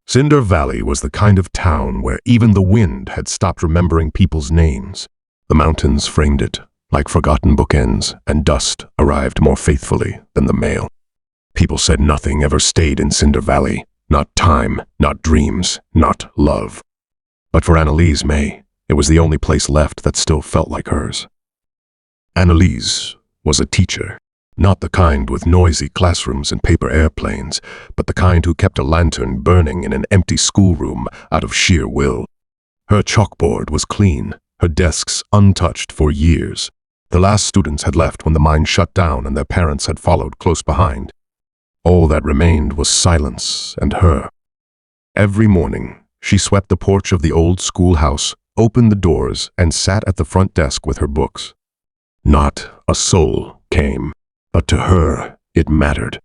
Cinder Valley was the kind of town where even the wind had stopped remembering people's names. The mountains framed it like forgotten bookends, and dust arrived more faithfully than the mail. People said nothing ever stayed in Cinder Valley. Not time, not dreams, not love. But for Annalise May, it was the only place left that still felt like hers. Annalise was a teacher. Not the kind with noisy classrooms and paper airplanes, but the kind who kept a lantern burning in an empty schoolroom out of sheer will. Her chalkboard was clean, her desks untouched for years. The last students had left when the mine shut down and their parents had followed close behind. All that remained was silence and her. Every morning, she swept the porch of the old schoolhouse, opened the doors, and sat at the front desk with her books. Not a soul came. But to her, it mattered,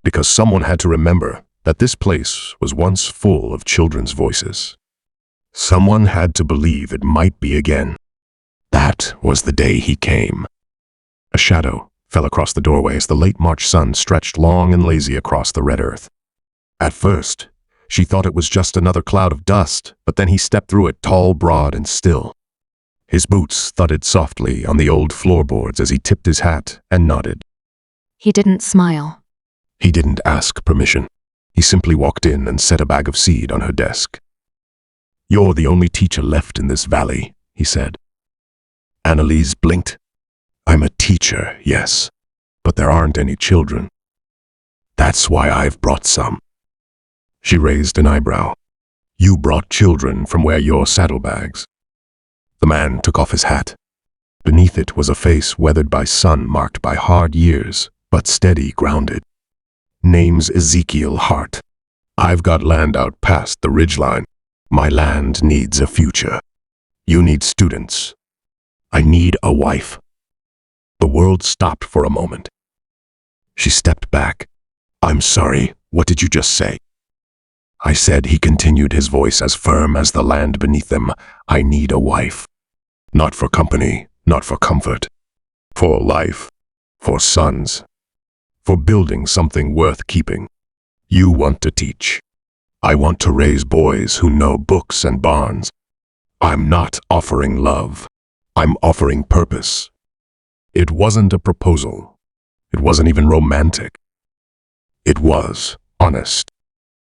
because someone had to remember that this place was once full of children's voices. Someone had to believe it might be again. That was the day he came. A shadow fell across the doorway as the late March sun stretched long and lazy across the red earth. At first, she thought it was just another cloud of dust, but then he stepped through it tall, broad, and still. His boots thudded softly on the old floorboards as he tipped his hat and nodded. He didn't smile. He didn't ask permission. He simply walked in and set a bag of seed on her desk. "You're the only teacher left in this valley," he said. Annalise blinked. "I'm a teacher, yes, but there aren't any children. That's why I've brought some." She raised an eyebrow. "You brought children from where your saddlebags?" The man took off his hat. Beneath it was a face weathered by sun, marked by hard years, but steady, grounded. "Name's Ezekiel Hart. I've got land out past the ridgeline. My land needs a future. You need students. I need a wife." The world stopped for a moment. She stepped back. "I'm sorry, what did you just say?" "I said," he continued, his voice as firm as the land beneath them, "I need a wife. Not for company, not for comfort. For life. For sons. For building something worth keeping. You want to teach. I want to raise boys who know books and barns. I'm not offering love. I'm offering purpose." It wasn't a proposal. It wasn't even romantic. It was honest.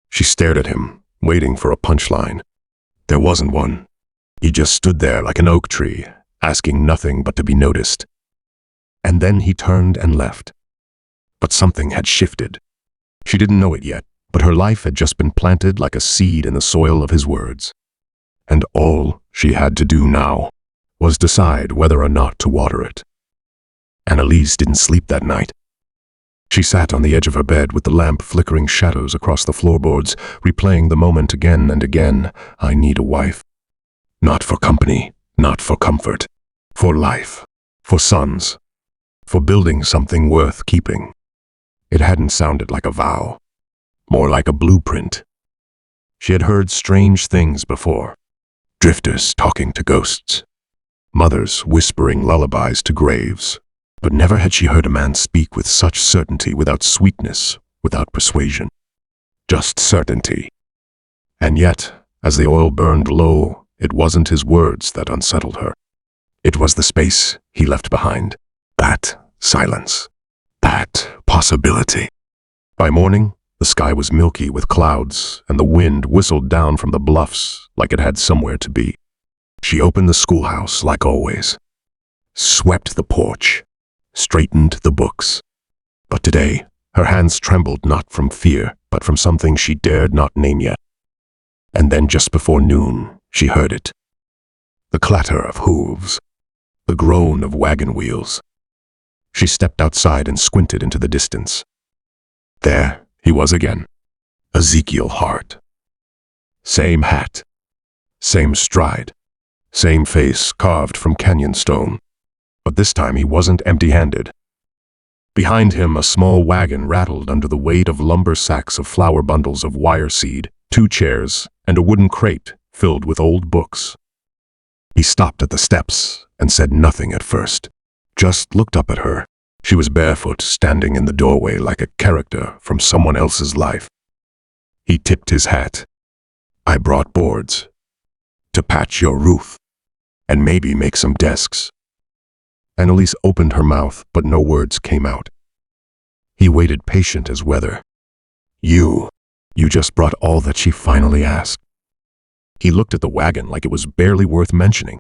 She stared at him, waiting for a punchline. There wasn't one. He just stood there like an oak tree, asking nothing but to be noticed. And then he turned and left. But something had shifted. She didn't know it yet, but her life had just been planted like a seed in the soil of his words. And all she had to do now was decide whether or not to water it. Annalise didn't sleep that night. She sat on the edge of her bed with the lamp flickering shadows across the floorboards, replaying the moment again and again. I need a wife. Not for company, not for comfort. For life. For sons. For building something worth keeping. It hadn't sounded like a vow. More like a blueprint. She had heard strange things before. Drifters talking to ghosts. Mothers whispering lullabies to graves. But never had she heard a man speak with such certainty, without sweetness, without persuasion. Just certainty. And yet, as the oil burned low, it wasn't his words that unsettled her. It was the space he left behind. That silence. That possibility. By morning, the sky was milky with clouds, and the wind whistled down from the bluffs like it had somewhere to be. She opened the schoolhouse like always. Swept the porch. Straightened the books. But today, her hands trembled not from fear, but from something she dared not name yet. And then just before noon, she heard it. The clatter of hooves. The groan of wagon wheels. She stepped outside and squinted into the distance. There he was again. Ezekiel Hart. Same hat. Same stride. Same face carved from canyon stone. But this time he wasn't empty-handed. Behind him, a small wagon rattled under the weight of lumber sacks of flower bundles of wire seed, 2 chairs, and a wooden crate filled with old books. He stopped at the steps and said nothing at first, just looked up at her. She was barefoot, standing in the doorway like a character from someone else's life. He tipped his hat I brought boards to patch your roof and maybe make some desks. Annalise opened her mouth, but no words came out. He waited patient as weather. You just brought all that she finally asked. He looked at the wagon like it was barely worth mentioning.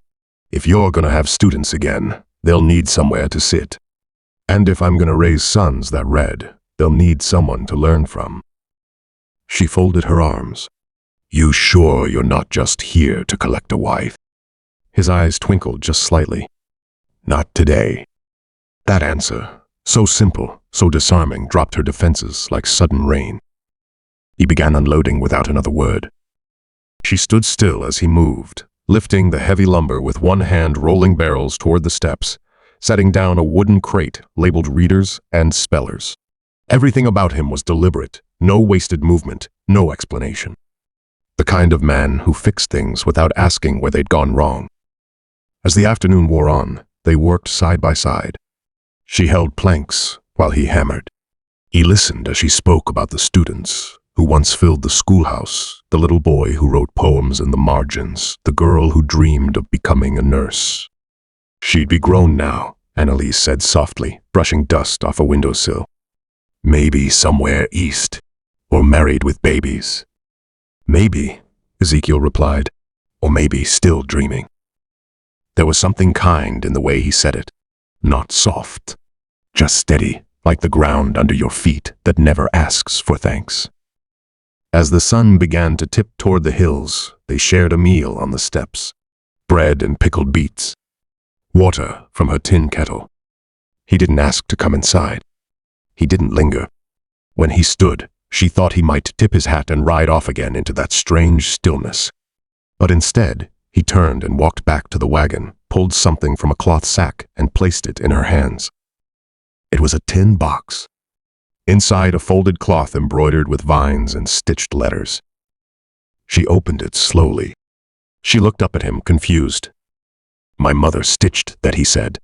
If you're gonna have students again, they'll need somewhere to sit. And if I'm gonna raise sons that read, they'll need someone to learn from. She folded her arms. You sure you're not just here to collect a wife? His eyes twinkled just slightly. Not today. That answer, so simple, so disarming, dropped her defenses like sudden rain. He began unloading without another word. She stood still as he moved, lifting the heavy lumber with one hand, rolling barrels toward the steps, setting down a wooden crate labeled readers and spellers. Everything about him was deliberate, no wasted movement, no explanation. The kind of man who fixed things without asking where they'd gone wrong. As the afternoon wore on, they worked side by side. She held planks while he hammered. He listened as she spoke about the students who once filled the schoolhouse, the little boy who wrote poems in the margins, the girl who dreamed of becoming a nurse. She'd be grown now, Annalise said softly, brushing dust off a windowsill. Maybe somewhere east, or married with babies. Maybe, Ezekiel replied, or maybe still dreaming. There was something kind in the way he said it, not soft, just steady, like the ground under your feet that never asks for thanks. As the sun began to tip toward the hills, they shared a meal on the steps, bread and pickled beets, water from her tin kettle. He didn't ask to come inside. He didn't linger. When he stood, she thought he might tip his hat and ride off again into that strange stillness. But instead, he turned and walked back to the wagon, pulled something from a cloth sack, and placed it in her hands. It was a tin box. Inside, a folded cloth embroidered with vines and stitched letters. She opened it slowly. She looked up at him, confused. My mother stitched that, he said.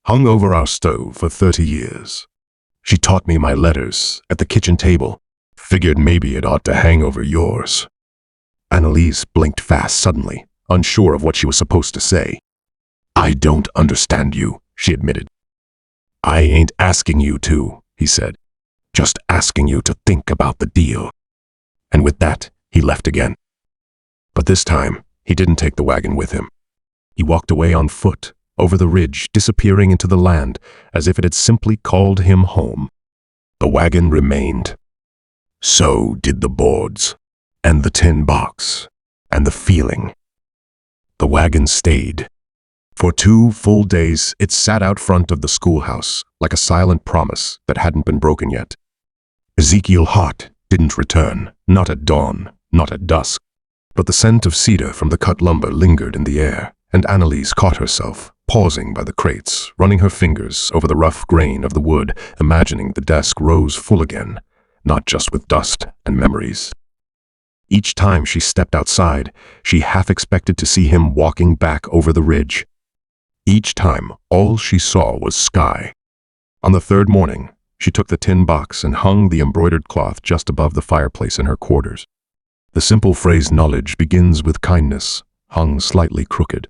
Hung over our stove for 30 years. She taught me my letters at the kitchen table. Figured maybe it ought to hang over yours. Annalise blinked fast suddenly, unsure of what she was supposed to say. I don't understand you, she admitted. I ain't asking you to, he said. Just asking you to think about the deal. And with that, he left again. But this time, he didn't take the wagon with him. He walked away on foot, over the ridge, disappearing into the land, as if it had simply called him home. The wagon remained. So did the boards, and the tin box, and the feeling. The wagon stayed. For 2 full days, it sat out front of the schoolhouse, like a silent promise that hadn't been broken yet. Ezekiel Hart didn't return, not at dawn, not at dusk. But the scent of cedar from the cut lumber lingered in the air, and Annalise caught herself, pausing by the crates, running her fingers over the rough grain of the wood, imagining the desk rose full again, not just with dust and memories. Each time she stepped outside, she half expected to see him walking back over the ridge. Each time, all she saw was sky. On the 3rd morning, she took the tin box and hung the embroidered cloth just above the fireplace in her quarters. The simple phrase knowledge begins with kindness hung slightly crooked.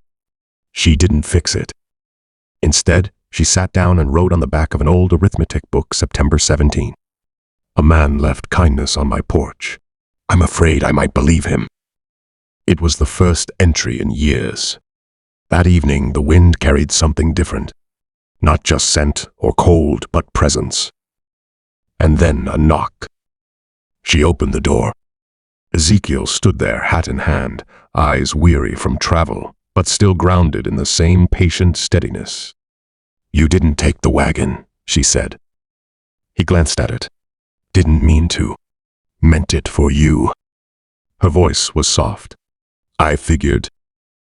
She didn't fix it. Instead, she sat down and wrote on the back of an old arithmetic book, September 17. A man left kindness on my porch. I'm afraid I might believe him. It was the first entry in years. That evening, the wind carried something different. Not just scent or cold, but presence. And then a knock. She opened the door. Ezekiel stood there, hat in hand, eyes weary from travel, but still grounded in the same patient steadiness. You didn't take the wagon, she said. He glanced at it. Didn't mean to. Meant it for you. Her voice was soft. I figured.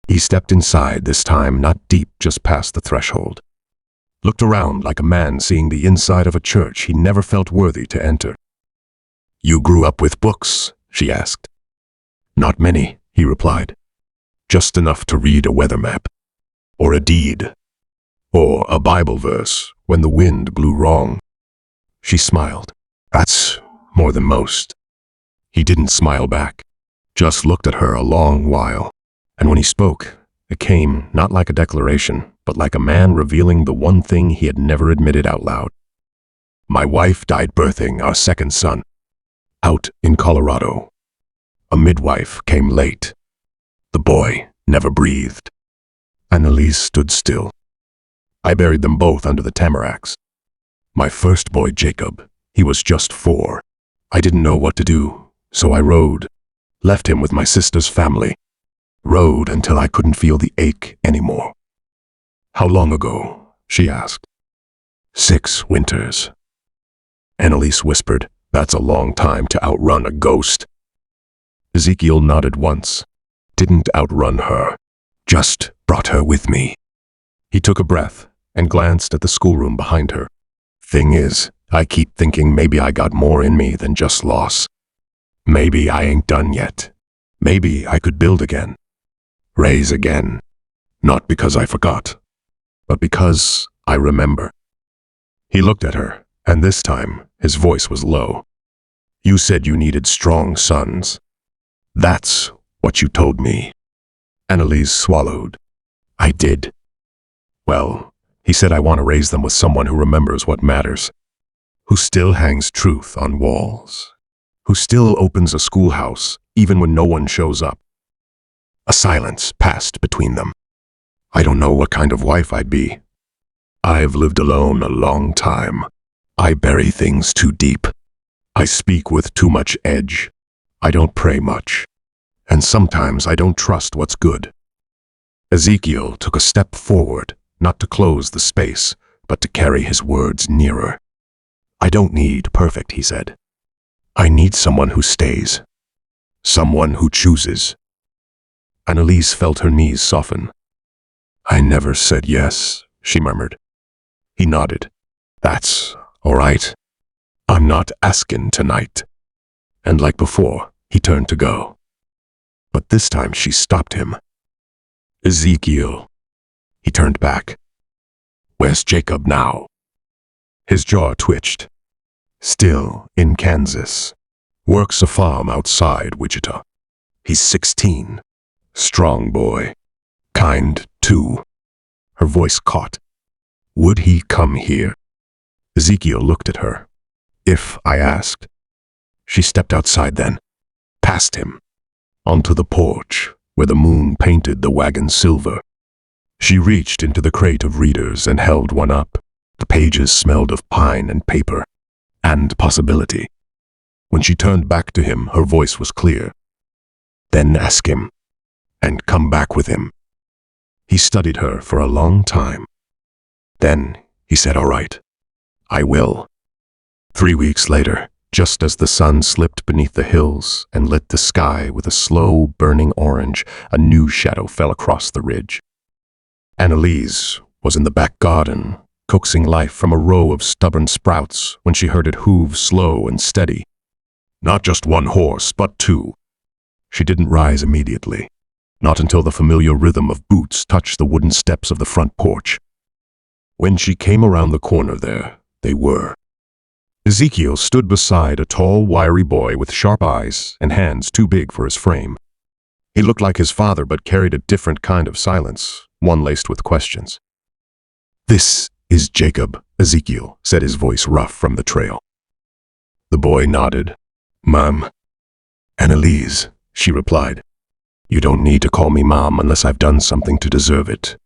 He stepped inside, this time not deep, just past the threshold. Looked around like a man seeing the inside of a church he never felt worthy to enter. You grew up with books, she asked. Not many, he replied. Just enough to read a weather map, or a deed, or a Bible verse when the wind blew wrong. She smiled. That's more than most. He didn't smile back. just looked at her a long while, and when he spoke, it came not like a declaration, but like a man revealing the one thing he had never admitted out loud. My wife died birthing our second son, out in Colorado. A midwife came late. The boy never breathed. Annalise stood still. I buried them both under the tamaracks. My first boy, Jacob, he was just 4. I didn't know what to do, so I rode, left him with my sister's family, rode until I couldn't feel the ache anymore. How long ago? She asked. 6 winters. Annalise whispered, that's a long time to outrun a ghost. Ezekiel nodded once. Didn't outrun her, just brought her with me. He took a breath and glanced at the schoolroom behind her. Thing is, I keep thinking maybe I got more in me than just loss. Maybe I ain't done yet. Maybe I could build again. Raise again. Not because I forgot, but because I remember. He looked at her, and this time his voice was low. You said you needed strong sons. That's what you told me. Annalise swallowed. I did. Well, he said I want to raise them with someone who remembers what matters, who still hangs truth on walls, who still opens a schoolhouse even when no one shows up. A silence passed between them. I don't know what kind of wife I'd be. I've lived alone a long time. I bury things too deep. I speak with too much edge. I don't pray much. And sometimes I don't trust what's good. Ezekiel took a step forward, not to close the space, but to carry his words nearer. I don't need perfect, he said. I need someone who stays. Someone who chooses. Annalise felt her knees soften. I never said yes, she murmured. He nodded. That's all right. I'm not asking tonight. And like before, he turned to go. But this time she stopped him. Ezekiel. He turned back. Where's Jacob now? His jaw twitched. Still in Kansas. Works a farm outside Wichita. He's 16. Strong boy. Kind, too. Her voice caught. Would he come here? Ezekiel looked at her. If I asked. She stepped outside then, past him, onto the porch where the moon painted the wagon silver. She reached into the crate of readers and held one up. The pages smelled of pine and paper, and possibility. When she turned back to him, her voice was clear. Then ask him, and come back with him. He studied her for a long time. Then he said, all right, I will. 3 weeks later, just as the sun slipped beneath the hills and lit the sky with a slow, burning orange, a new shadow fell across the ridge. Annalise was in the back garden, coaxing life from a row of stubborn sprouts when she heard it hoof slow and steady. Not just one horse, but 2. She didn't rise immediately, not until the familiar rhythm of boots touched the wooden steps of the front porch. When she came around the corner there, they were. Ezekiel stood beside a tall, wiry boy with sharp eyes and hands too big for his frame. He looked like his father but carried a different kind of silence, one laced with questions. This is Jacob, Ezekiel said, his voice rough from the trail. The boy nodded. Mom. Annalise, she replied. You don't need to call me Mom unless I've done something to deserve it.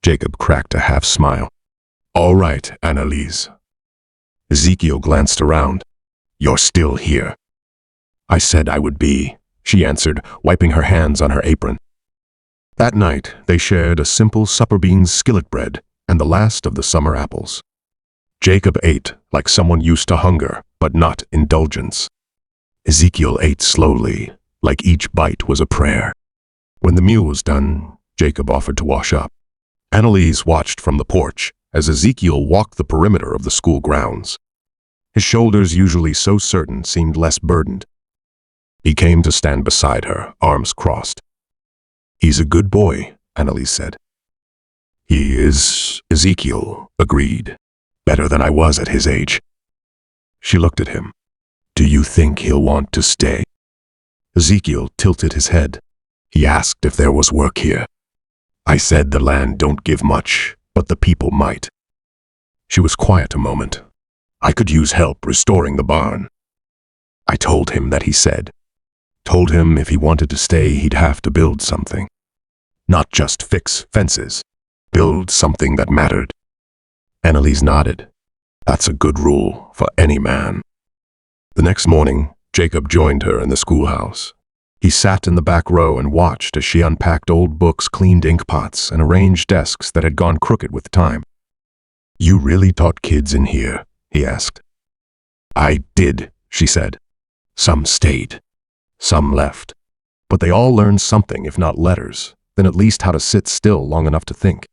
Jacob cracked a half smile. All right, Annalise. Ezekiel glanced around. You're still here. I said I would be, she answered, wiping her hands on her apron. That night, they shared a simple supper beans skillet bread and the last of the summer apples. Jacob ate like someone used to hunger, but not indulgence. Ezekiel ate slowly, like each bite was a prayer. When the meal was done, Jacob offered to wash up. Annalise watched from the porch as Ezekiel walked the perimeter of the school grounds. His shoulders, usually so certain, seemed less burdened. He came to stand beside her, arms crossed. He's a good boy, Annalise said. He is, Ezekiel agreed. Better than I was at his age. She looked at him. Do you think he'll want to stay? Ezekiel tilted his head. He asked if there was work here. I said the land don't give much, but the people might. She was quiet a moment. I could use help restoring the barn. I told him that, he said. Told him if he wanted to stay, he'd have to build something. Not just fix fences. Build something that mattered. Annalise nodded. That's a good rule for any man. The next morning, Jacob joined her in the schoolhouse. He sat in the back row and watched as she unpacked old books, cleaned ink pots, and arranged desks that had gone crooked with time. You really taught kids in here? He asked. I did, she said. Some stayed. Some left. But they all learned something, if not letters, then at least how to sit still long enough to think.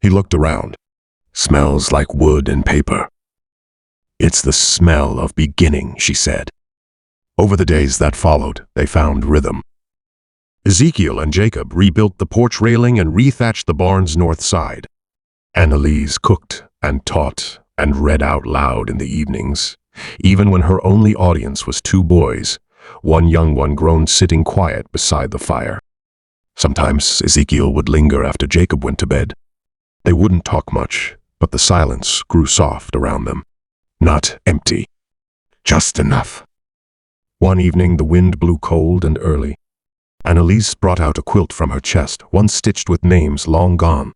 He looked around. Smells like wood and paper. It's the smell of beginning, she said. Over the days that followed, they found rhythm. Ezekiel and Jacob rebuilt the porch railing and rethatched the barn's north side. Annalise cooked and taught and read out loud in the evenings, even when her only audience was 2 boys, one young one grown sitting quiet beside the fire. Sometimes Ezekiel would linger after Jacob went to bed. They wouldn't talk much, but the silence grew soft around them. Not empty. Just enough. One evening the wind blew cold and early. Annalise brought out a quilt from her chest, one stitched with names long gone.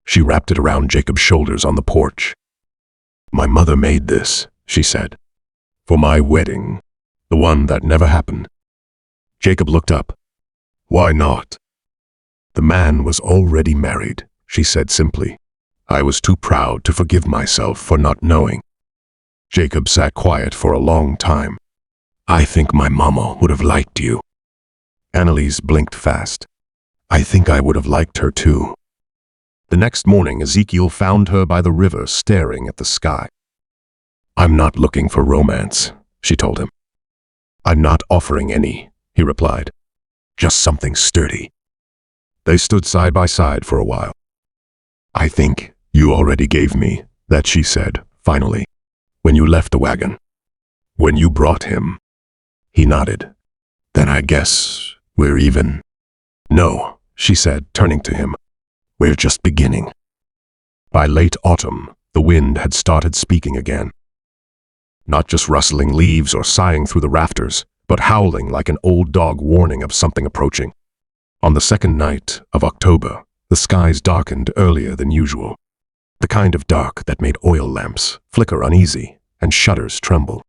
She wrapped it around Jacob's shoulders on the porch. My mother made this, she said, for my wedding, the one that never happened. Jacob looked up. Why not? The man was already married, she said simply. I was too proud to forgive myself for not knowing. Jacob sat quiet for a long time. I think my mama would have liked you. Annalise blinked fast. I think I would have liked her too. The next morning, Ezekiel found her by the river staring at the sky. I'm not looking for romance, she told him. I'm not offering any, he replied. Just something sturdy. They stood side by side for a while. I think you already gave me that, she said, finally, when you left the wagon. When you brought him. He nodded. Then I guess we're even. No, she said, turning to him. We're just beginning. By late autumn, the wind had started speaking again. Not just rustling leaves or sighing through the rafters, but howling like an old dog warning of something approaching. On the second night of October, the skies darkened earlier than usual. The kind of dark that made oil lamps flicker uneasy and shutters tremble.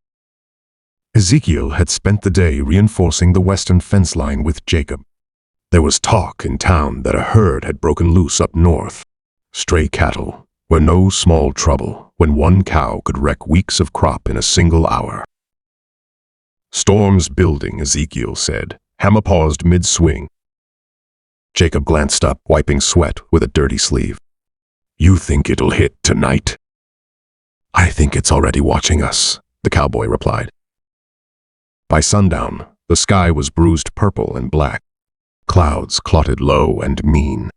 Ezekiel had spent the day reinforcing the western fence line with Jacob. There was talk in town that a herd had broken loose up north. Stray cattle were no small trouble when one cow could wreck weeks of crop in a single hour. Storm's building, Ezekiel said. Hammer paused mid-swing. Jacob glanced up, wiping sweat with a dirty sleeve. You think it'll hit tonight? I think it's already watching us, the cowboy replied. By sundown, the sky was bruised purple and black. Clouds clotted low and mean.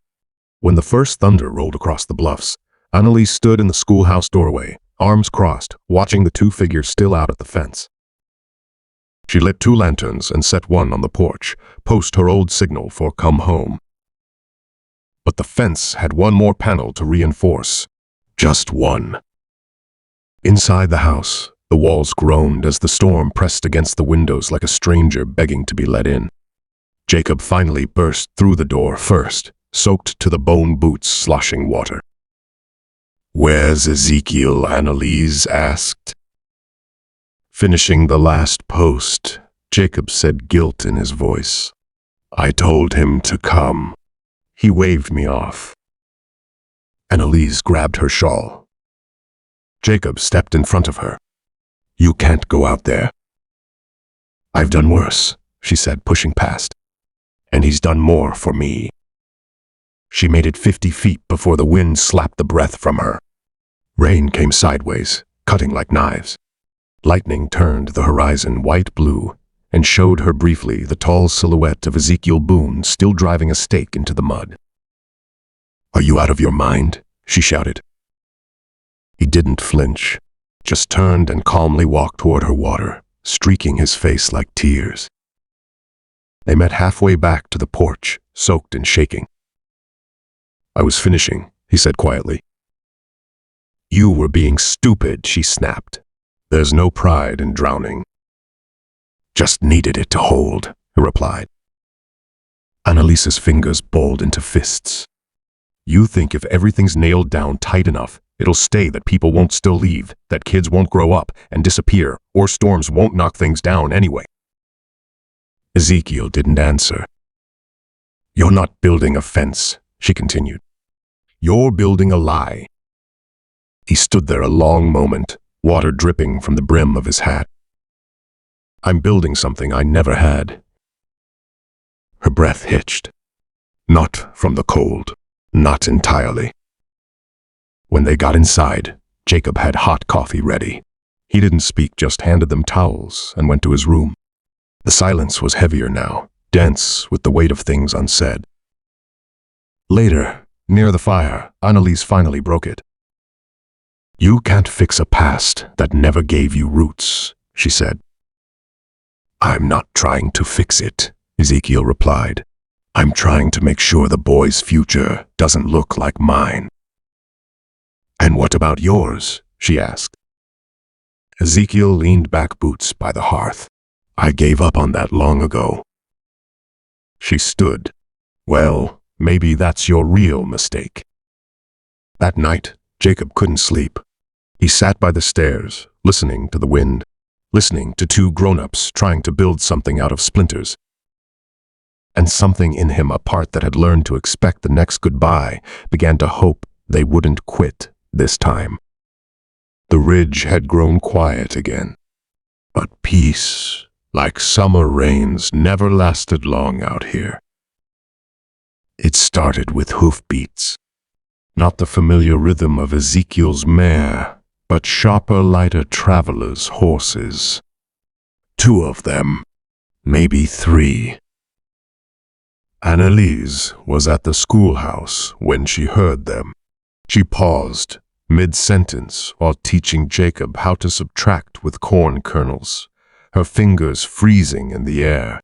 When the first thunder rolled across the bluffs, Annalise stood in the schoolhouse doorway, arms crossed, watching the 2 figures still out at the fence. She lit 2 lanterns and set one on the porch, post her old signal for come home. But the fence had one more panel to reinforce. Just one. Inside the house, the walls groaned as the storm pressed against the windows like a stranger begging to be let in. Jacob finally burst through the door first, soaked to the bone boots sloshing water. Where's Ezekiel? Annalise asked. Finishing the last post, Jacob said, guilt in his voice. I told him to come. He waved me off. Annalise grabbed her shawl. Jacob stepped in front of her. You can't go out there. I've done worse, she said, pushing past. And he's done more for me. She made it 50 feet before the wind slapped the breath from her. Rain came sideways, cutting like knives. Lightning turned the horizon white-blue and showed her briefly the tall silhouette of Ezekiel Boone still driving a stake into the mud. Are you out of your mind? She shouted. He didn't flinch, just turned and calmly walked toward her water, streaking his face like tears. They met halfway back to the porch, soaked and shaking. "I was finishing," he said quietly. "You were being stupid," she snapped. "There's no pride in drowning." "Just needed it to hold," he replied. Annalise's fingers balled into fists. "You think if everything's nailed down tight enough, it'll stay, that people won't still leave, that kids won't grow up and disappear, or storms won't knock things down anyway?" Ezekiel didn't answer. "You're not building a fence," she continued. "You're building a lie." He stood there a long moment, water dripping from the brim of his hat. "I'm building something I never had." Her breath hitched. Not from the cold, not entirely. When they got inside, Jacob had hot coffee ready. He didn't speak, just handed them towels and went to his room. The silence was heavier now, dense with the weight of things unsaid. Later, near the fire, Annalise finally broke it. "You can't fix a past that never gave you roots," she said. "I'm not trying to fix it," Ezekiel replied. "I'm trying to make sure the boy's future doesn't look like mine." "And what about yours?" she asked. Ezekiel leaned back, boots by the hearth. "I gave up on that long ago." She stood. "Well, maybe that's your real mistake." That night, Jacob couldn't sleep. He sat by the stairs, listening to the wind, listening to two grown-ups trying to build something out of splinters. And something in him, a part that had learned to expect the next goodbye, began to hope they wouldn't quit this time. The ridge had grown quiet again, but peace, like summer rains, never lasted long out here. It started with hoofbeats, not the familiar rhythm of Ezekiel's mare, but sharper, lighter travelers' horses. 2 of them, maybe 3. Annalise was at the schoolhouse when she heard them. She paused, mid-sentence, while teaching Jacob how to subtract with corn kernels, her fingers freezing in the air.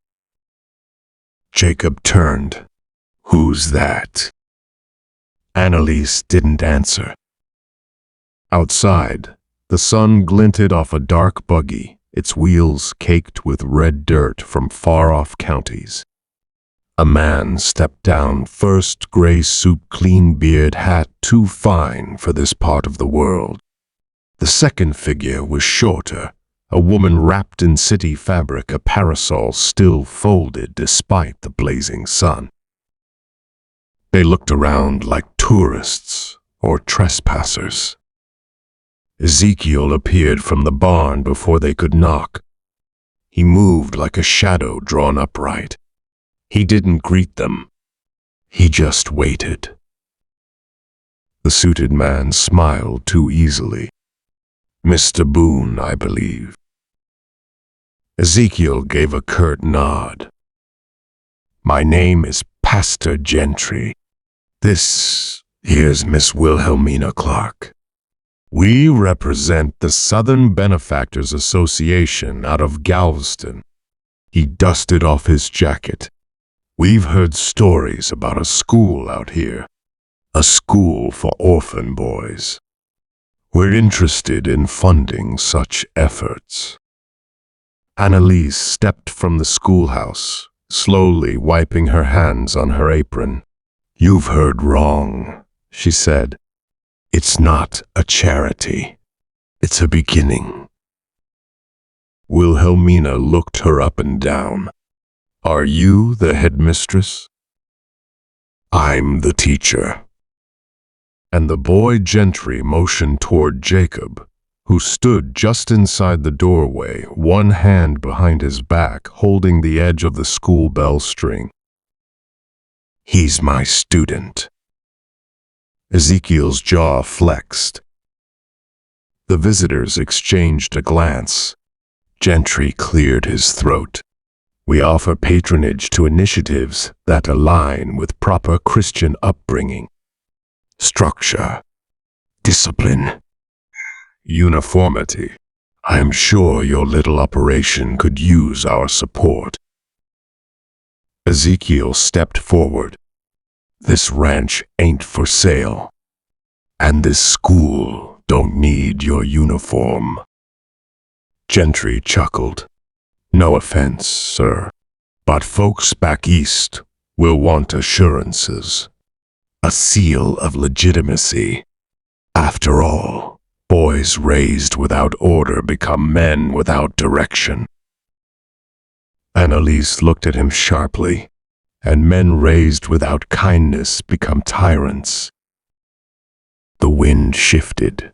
Jacob turned. "Who's that?" Annalise didn't answer. Outside, the sun glinted off a dark buggy, its wheels caked with red dirt from far-off counties. A man stepped down, first gray suit, clean beard, hat too fine for this part of the world. The second figure was shorter, a woman wrapped in city fabric, a parasol still folded despite the blazing sun. They looked around like tourists or trespassers. Ezekiel appeared from the barn before they could knock. He moved like a shadow drawn upright. He didn't greet them. He just waited. The suited man smiled too easily. "Mr. Boone, I believe." Ezekiel gave a curt nod. "My name is Pastor Gentry. Here's Miss Wilhelmina Clark. We represent the Southern Benefactors Association out of Galveston." He dusted off his jacket. "We've heard stories about a school out here, a school for orphan boys. We're interested in funding such efforts." Annalise stepped from the schoolhouse, slowly wiping her hands on her apron. "You've heard wrong," she said. "It's not a charity. It's a beginning." Wilhelmina looked her up and down. "Are you the headmistress?" "I'm the teacher." And the boy Gentry motioned toward Jacob, who stood just inside the doorway, one hand behind his back, holding the edge of the school bell string. "He's my student." Ezekiel's jaw flexed. The visitors exchanged a glance. Gentry cleared his throat. "We offer patronage to initiatives that align with proper Christian upbringing, structure, discipline, uniformity. I'm sure your little operation could use our support." Ezekiel stepped forward. This ranch ain't for sale. And this school don't need your uniform. Gentry chuckled. No offense, sir, but folks back east will want assurances. A seal of legitimacy. After all, boys raised without order become men without direction. Annalise looked at him sharply, and men raised without kindness become tyrants. The wind shifted.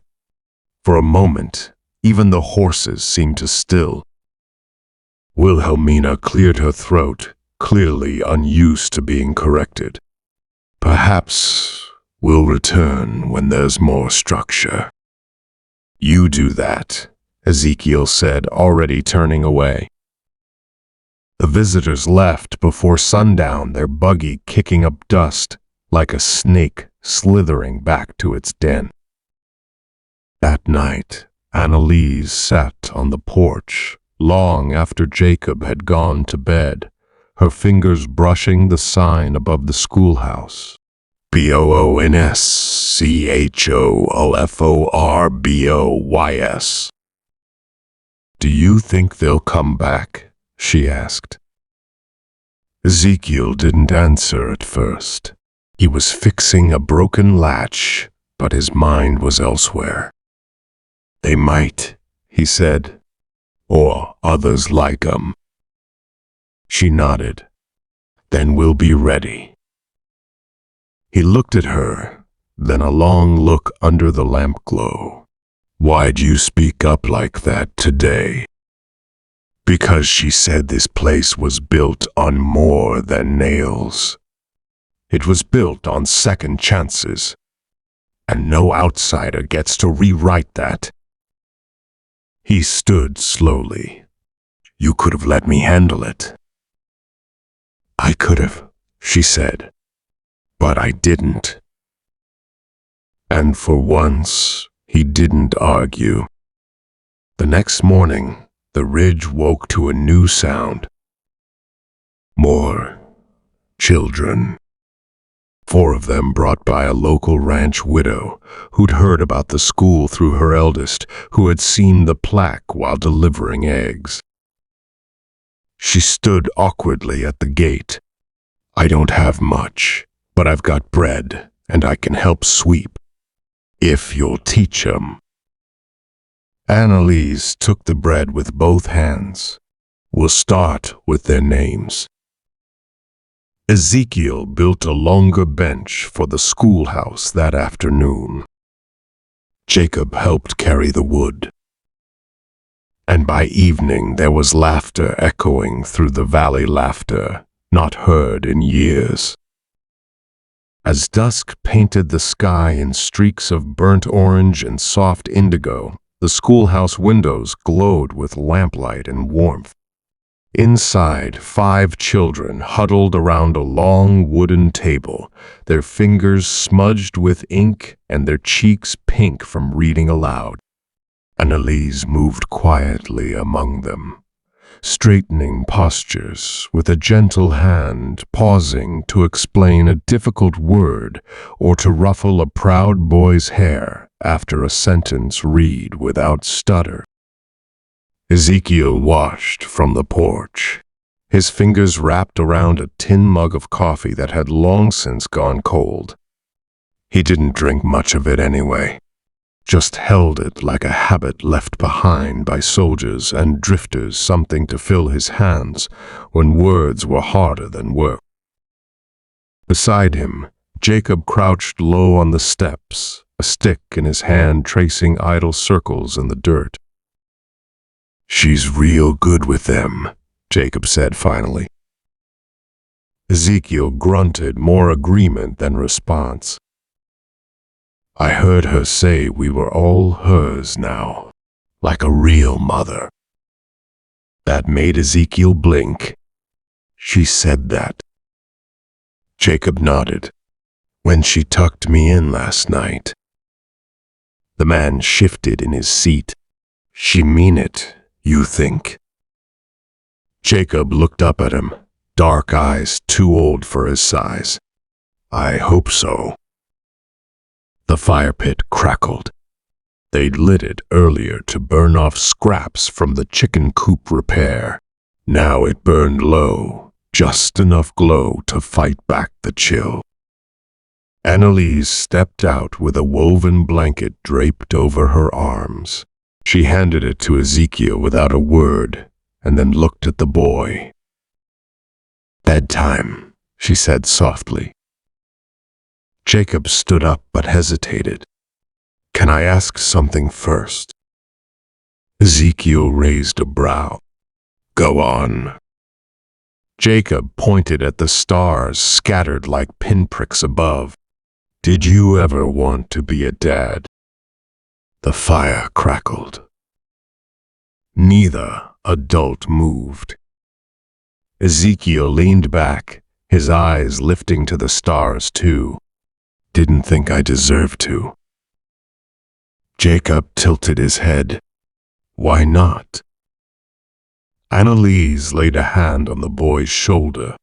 For a moment, even the horses seemed to still. Wilhelmina cleared her throat, clearly unused to being corrected. Perhaps we'll return when there's more structure. You do that, Ezekiel said, already turning away. The visitors left before sundown, their buggy kicking up dust like a snake slithering back to its den. That night, Annalise sat on the porch long after Jacob had gone to bed, her fingers brushing the sign above the schoolhouse. BOONSCHOOLFORBOYS. Do you think they'll come back? She asked. Ezekiel didn't answer at first. He was fixing a broken latch, but his mind was elsewhere. They might, he said, or others like 'em. She nodded. Then we'll be ready. He looked at her, then a long look under the lamp glow. Why'd you speak up like that today? Because she said this place was built on more than nails. It was built on second chances, and no outsider gets to rewrite that. He stood slowly. You could have let me handle it. I could have, she said, but I didn't. And for once, he didn't argue. The next morning, the ridge woke to a new sound. More children. 4 of them brought by a local ranch widow who'd heard about the school through her eldest, who had seen the plaque while delivering eggs. She stood awkwardly at the gate. I don't have much, but I've got bread, and I can help sweep. If you'll teach 'em. Annalise took the bread with both hands. We'll start with their names. Ezekiel built a longer bench for the schoolhouse that afternoon. Jacob helped carry the wood. And by evening there was laughter echoing through the valley, laughter not heard in years. As dusk painted the sky in streaks of burnt orange and soft indigo, the schoolhouse windows glowed with lamplight and warmth. Inside, 5 children huddled around a long wooden table, their fingers smudged with ink and their cheeks pink from reading aloud. Annalise moved quietly among them, straightening postures with a gentle hand, pausing to explain a difficult word or to ruffle a proud boy's hair after a sentence read without stutter. Ezekiel washed from the porch, his fingers wrapped around a tin mug of coffee that had long since gone cold. He didn't drink much of it anyway, just held it like a habit left behind by soldiers and drifters, something to fill his hands when words were harder than work. Beside him, Jacob crouched low on the steps, a stick in his hand tracing idle circles in the dirt. She's real good with them, Jacob said finally. Ezekiel grunted more agreement than response. I heard her say we were all hers now, like a real mother. That made Ezekiel blink. She said that. Jacob nodded. When she tucked me in last night. The man shifted in his seat. She mean it, you think? Jacob looked up at him, dark eyes too old for his size. I hope so. The fire pit crackled. They'd lit it earlier to burn off scraps from the chicken coop repair. Now it burned low, just enough glow to fight back the chill. Annalise stepped out with a woven blanket draped over her arms. She handed it to Ezekiel without a word, and then looked at the boy. "Bedtime," she said softly. Jacob stood up but hesitated. "Can I ask something first?" Ezekiel raised a brow. "Go on." Jacob pointed at the stars scattered like pinpricks above. "Did you ever want to be a dad?" The fire crackled. Neither adult moved. Ezekiel leaned back, his eyes lifting to the stars too. "Didn't think I deserved to." Jacob tilted his head. "Why not?" Annalise laid a hand on the boy's shoulder.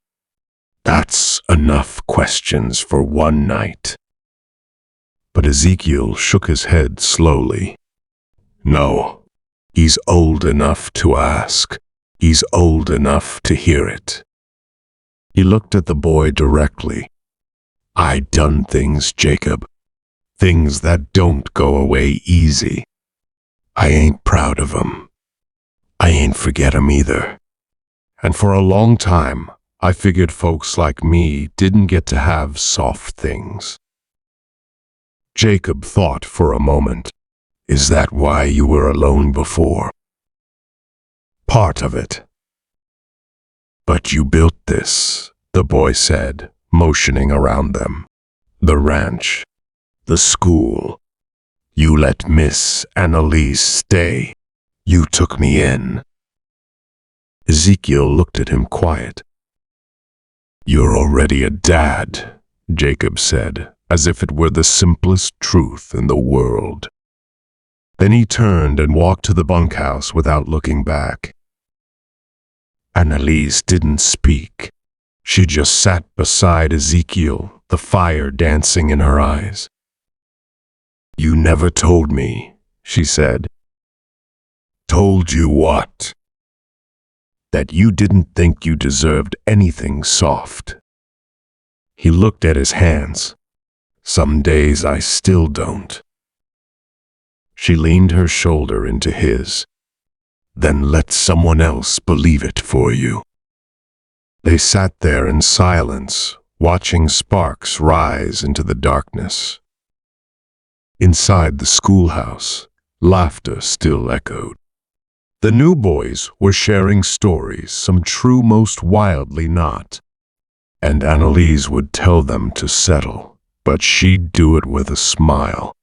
"That's enough questions for one night." But Ezekiel shook his head slowly. "No, he's old enough to ask. He's old enough to hear it." He looked at the boy directly. "I done things, Jacob. Things that don't go away easy. I ain't proud of 'em. I ain't forget 'em either. And for a long time, I figured folks like me didn't get to have soft things." Jacob thought for a moment. "Is that why you were alone before?" "Part of it." "But you built this," the boy said, motioning around them. "The ranch, the school. You let Miss Annalise stay. You took me in." Ezekiel looked at him quiet. "You're already a dad," Jacob said, as if it were the simplest truth in the world. Then he turned and walked to the bunkhouse without looking back. Annalise didn't speak. She just sat beside Ezekiel, the fire dancing in her eyes. "You never told me," she said. "Told you what?" "That you didn't think you deserved anything soft." He looked at his hands. "Some days I still don't." She leaned her shoulder into his. "Then let someone else believe it for you." They sat there in silence, watching sparks rise into the darkness. Inside the schoolhouse, laughter still echoed. The new boys were sharing stories, some true, most wildly not. And Annalise would tell them to settle, but she'd do it with a smile.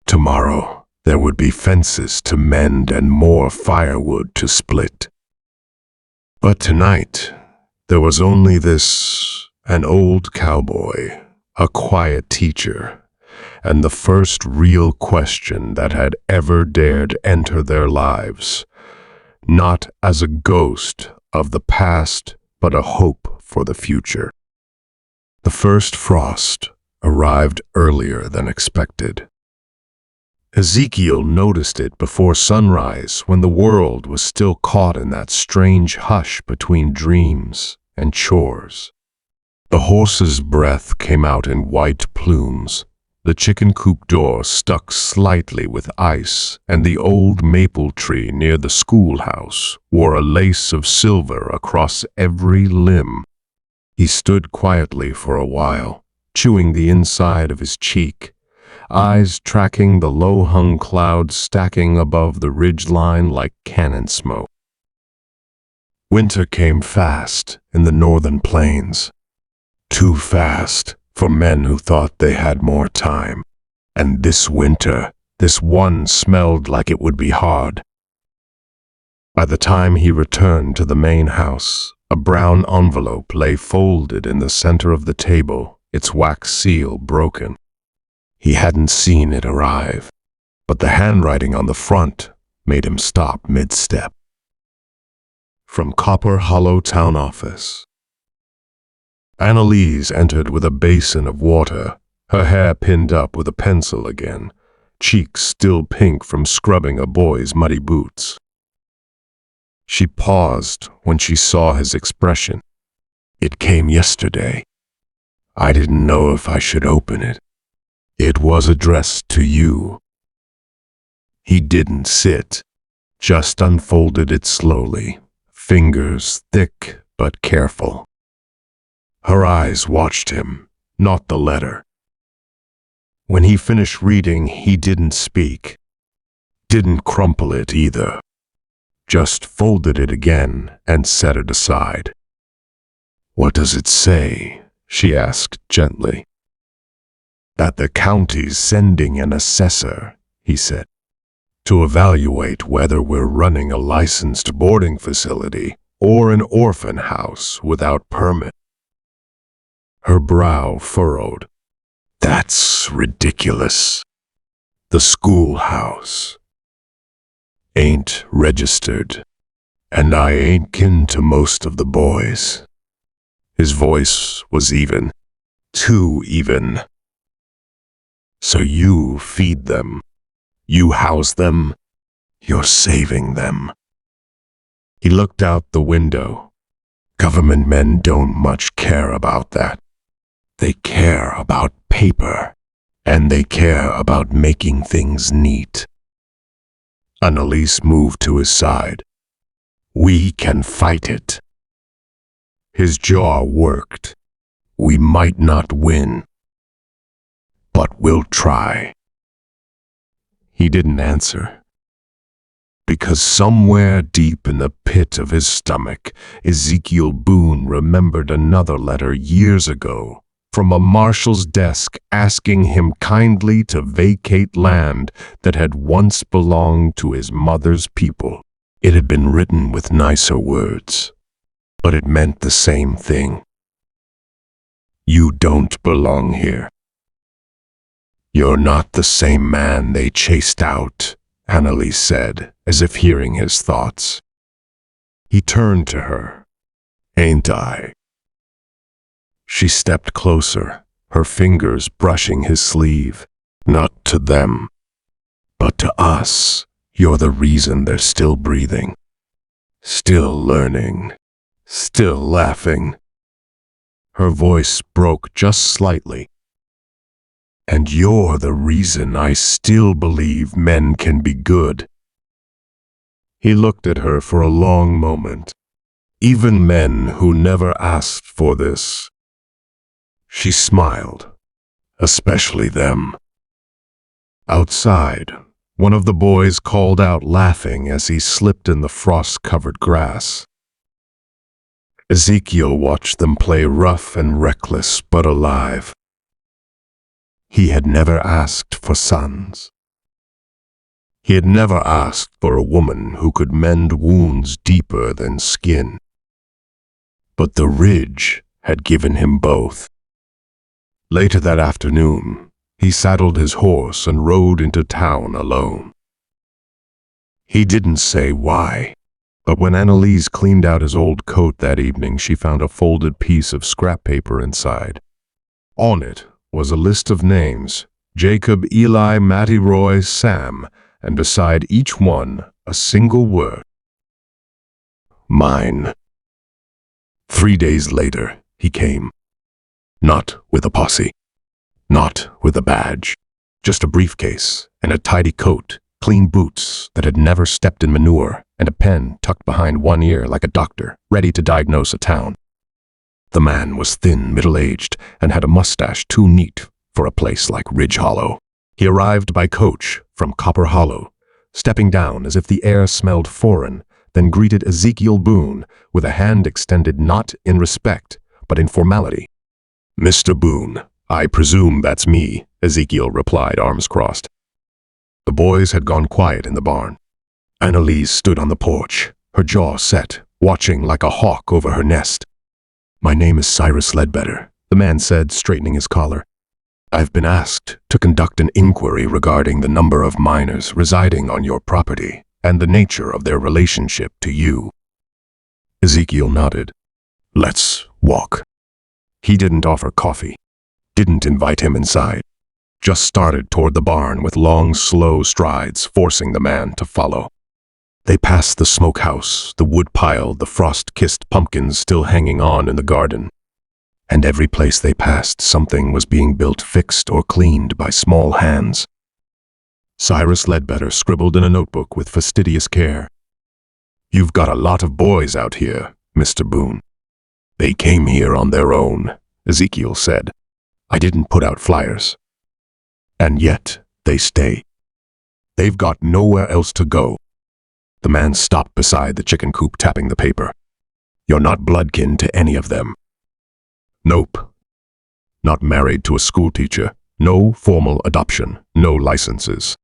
Tomorrow, there would be fences to mend and more firewood to split. But tonight, there was only this, an old cowboy, a quiet teacher, and the first real question that had ever dared enter their lives, not as a ghost of the past, but a hope for the future. The first frost arrived earlier than expected. Ezekiel noticed it before sunrise, when the world was still caught in that strange hush between dreams and chores. The horse's breath came out in white plumes, the chicken coop door stuck slightly with ice, and the old maple tree near the schoolhouse wore a lace of silver across every limb. He stood quietly for a while, chewing the inside of his cheek, eyes tracking the low-hung clouds stacking above the ridgeline like cannon smoke. Winter came fast in the northern plains. Too fast for men who thought they had more time. And this winter, this one smelled like it would be hard. By the time he returned to the main house, a brown envelope lay folded in the center of the table, its wax seal broken. He hadn't seen it arrive, but the handwriting on the front made him stop mid-step. from Copper Hollow Town Office. Annalise entered with a basin of water, her hair pinned up with a pencil again, cheeks still pink from scrubbing a boy's muddy boots. She paused when she saw his expression. It came yesterday. I didn't know if I should open it. It was addressed to you. He didn't sit, just unfolded it slowly, fingers thick but careful. Her eyes watched him, not the letter. When he finished reading, he didn't speak. Didn't crumple it either. Just folded it again and set it aside. What does it say? She asked gently. That the county's sending an assessor, he said, to evaluate whether we're running a licensed boarding facility or an orphan house without permit. Her brow furrowed. That's ridiculous. The schoolhouse ain't registered, and I ain't kin to most of the boys. His voice was even, too even. So you feed them, you house them, you're saving them. He looked out the window. Government men don't much care about that. They care about paper, and they care about making things neat. Annalise moved to his side. We can fight it. His jaw worked. We might not win, but we'll try. He didn't answer, because somewhere deep in the pit of his stomach, Ezekiel Boone remembered another letter years ago from a marshal's desk asking him kindly to vacate land that had once belonged to his mother's people. It had been written with nicer words, but it meant the same thing. You don't belong here. You're not the same man they chased out, Annalise said, as if hearing his thoughts. He turned to her. Ain't I? She stepped closer, her fingers brushing his sleeve. Not to them, but to us. You're the reason they're still breathing, still learning, still laughing. Her voice broke just slightly. And you're the reason I still believe men can be good. He looked at her for a long moment. Even men who never asked for this. She smiled, especially them. Outside, one of the boys called out laughing as he slipped in the frost-covered grass. Ezekiel watched them play rough and reckless but alive. He had never asked for sons. He had never asked for a woman who could mend wounds deeper than skin. But the ridge had given him both. Later that afternoon, he saddled his horse and rode into town alone. He didn't say why, but when Annalise cleaned out his old coat that evening, she found a folded piece of scrap paper inside. On it was a list of names: Jacob, Eli, Matty, Roy, Sam, and beside each one, a single word. Mine. 3 days later, he came. Not with a posse. Not with a badge. Just a briefcase and a tidy coat, clean boots that had never stepped in manure, and a pen tucked behind one ear like a doctor, ready to diagnose a town. The man was thin, middle-aged, and had a mustache too neat for a place like Ridge Hollow. He arrived by coach from Copper Hollow, stepping down as if the air smelled foreign, then greeted Ezekiel Boone with a hand extended not in respect, but in formality. Mr. Boone, I presume that's me, Ezekiel replied, arms crossed. The boys had gone quiet in the barn. Annalise stood on the porch, her jaw set, watching like a hawk over her nest. My name is Cyrus Ledbetter, the man said, straightening his collar. I've been asked to conduct an inquiry regarding the number of minors residing on your property and the nature of their relationship to you. Ezekiel nodded. Let's walk. He didn't offer coffee, didn't invite him inside, just started toward the barn with long, slow strides, forcing the man to follow. They passed the smokehouse, the wood pile, the frost-kissed pumpkins still hanging on in the garden. And every place they passed, something was being built, fixed, or cleaned by small hands. Cyrus Ledbetter scribbled in a notebook with fastidious care. You've got a lot of boys out here, Mr. Boone. They came here on their own, Ezekiel said. I didn't put out flyers. And yet, they stay. They've got nowhere else to go. The man stopped beside the chicken coop, tapping the paper. You're not bloodkin to any of them. Nope. Not married to a schoolteacher. No formal adoption. No licenses.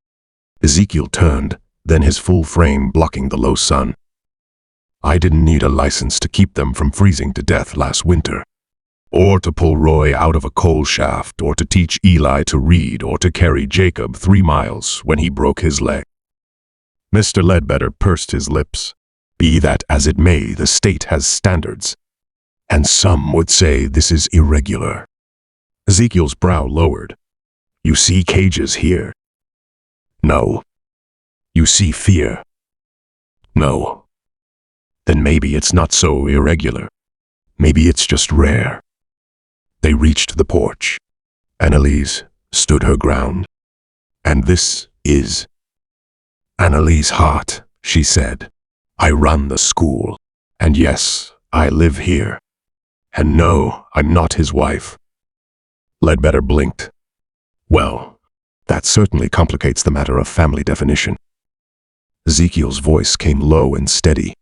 Ezekiel turned, then his full frame blocking the low sun. I didn't need a license to keep them from freezing to death last winter, or to pull Roy out of a coal shaft, or to teach Eli to read, or to carry Jacob 3 miles when he broke his leg. Mr. Ledbetter pursed his lips. Be that as it may, the state has standards, and some would say this is irregular. Ezekiel's brow lowered. You see cages here? No. You see fear? No. Then maybe it's not so irregular. Maybe it's just rare. They reached the porch. Annalise stood her ground. And this is Annalise Hart, she said. I run the school. And yes, I live here. And no, I'm not his wife. Ledbetter blinked. Well, that certainly complicates the matter of family definition. Ezekiel's voice came low and steady.